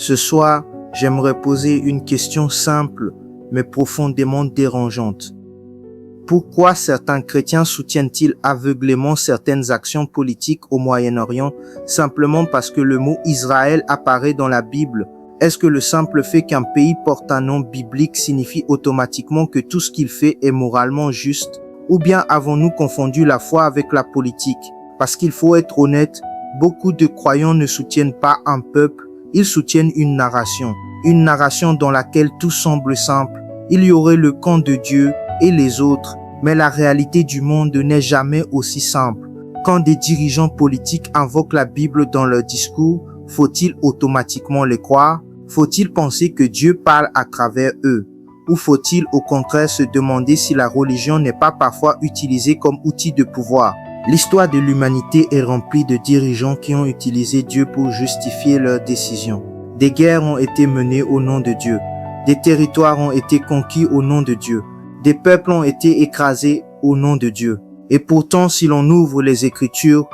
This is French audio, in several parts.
Ce soir, j'aimerais poser une question simple mais profondément dérangeante. Pourquoi certains chrétiens soutiennent-ils aveuglément certaines actions politiques au Moyen-Orient simplement parce que le mot Israël apparaît dans la Bible? Est-ce que le simple fait qu'un pays porte un nom biblique signifie automatiquement que tout ce qu'il fait est moralement juste? Ou bien avons-nous confondu la foi avec la politique? Parce qu'il faut être honnête, beaucoup de croyants ne soutiennent pas un peuple, ils soutiennent une narration dans laquelle tout semble simple. Il y aurait le camp de Dieu et les autres, mais la réalité du monde n'est jamais aussi simple. Quand des dirigeants politiques invoquent la Bible dans leur discours, faut-il automatiquement les croire? Faut-il penser que Dieu parle à travers eux? Ou faut-il au contraire se demander si la religion n'est pas parfois utilisée comme outil de pouvoir? L'histoire de l'humanité est remplie de dirigeants qui ont utilisé Dieu pour justifier leurs décisions. Des guerres ont été menées au nom de Dieu. Des territoires ont été conquis au nom de Dieu. Des peuples ont été écrasés au nom de Dieu. Et pourtant, si l'on ouvre les Écritures,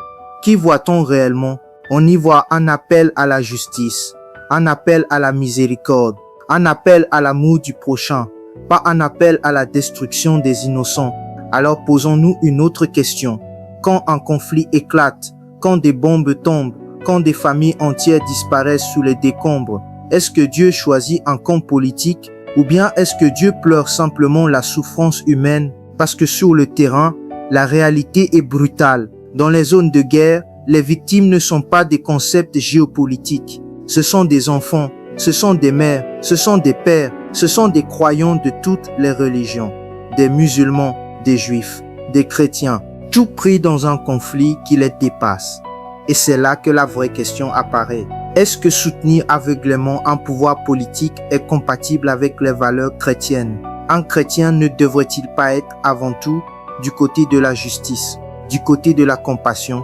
qu'y voit-on réellement? On y voit un appel à la justice, un appel à la miséricorde, un appel à l'amour du prochain, pas un appel à la destruction des innocents. Alors posons-nous une autre question. Quand un conflit éclate, quand des bombes tombent, quand des familles entières disparaissent sous les décombres, est-ce que Dieu choisit un camp politique ou bien est-ce que Dieu pleure simplement la souffrance humaine parce que sur le terrain, la réalité est brutale. Dans les zones de guerre, les victimes ne sont pas des concepts géopolitiques. Ce sont des enfants, ce sont des mères, ce sont des pères, ce sont des croyants de toutes les religions, des musulmans, des juifs, des chrétiens, tout pris dans un conflit qui les dépasse. Et c'est là que la vraie question apparaît. Est-ce que soutenir aveuglément un pouvoir politique est compatible avec les valeurs chrétiennes? Un chrétien ne devrait-il pas être avant tout du côté de la justice, du côté de la compassion,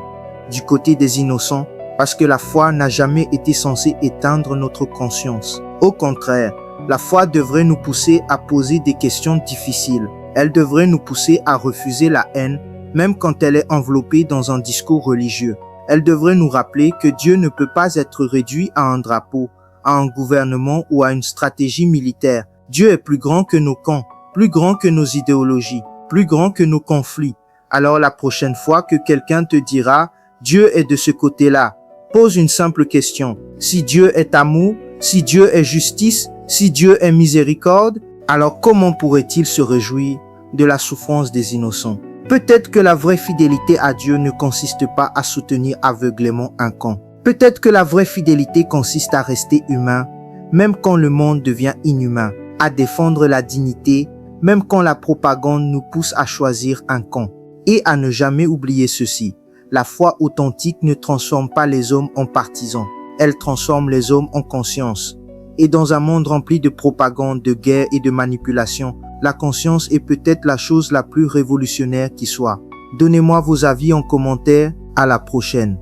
du côté des innocents? Parce que la foi n'a jamais été censée éteindre notre conscience. Au contraire, la foi devrait nous pousser à poser des questions difficiles. Elle devrait nous pousser à refuser la haine, même quand elle est enveloppée dans un discours religieux. Elle devrait nous rappeler que Dieu ne peut pas être réduit à un drapeau, à un gouvernement ou à une stratégie militaire. Dieu est plus grand que nos camps, plus grand que nos idéologies, plus grand que nos conflits. Alors la prochaine fois que quelqu'un te dira « Dieu est de ce côté-là », pose une simple question. Si Dieu est amour, si Dieu est justice, si Dieu est miséricorde, alors comment pourrait-il se réjouir de la souffrance des innocents? Peut-être que la vraie fidélité à Dieu ne consiste pas à soutenir aveuglément un camp. Peut-être que la vraie fidélité consiste à rester humain, même quand le monde devient inhumain, à défendre la dignité, même quand la propagande nous pousse à choisir un camp. Et à ne jamais oublier ceci. La foi authentique ne transforme pas les hommes en partisans. Elle transforme les hommes en conscience. Et dans un monde rempli de propagande, de guerre et de manipulation, la conscience est peut-être la chose la plus révolutionnaire qui soit. Donnez-moi vos avis en commentaire. À la prochaine.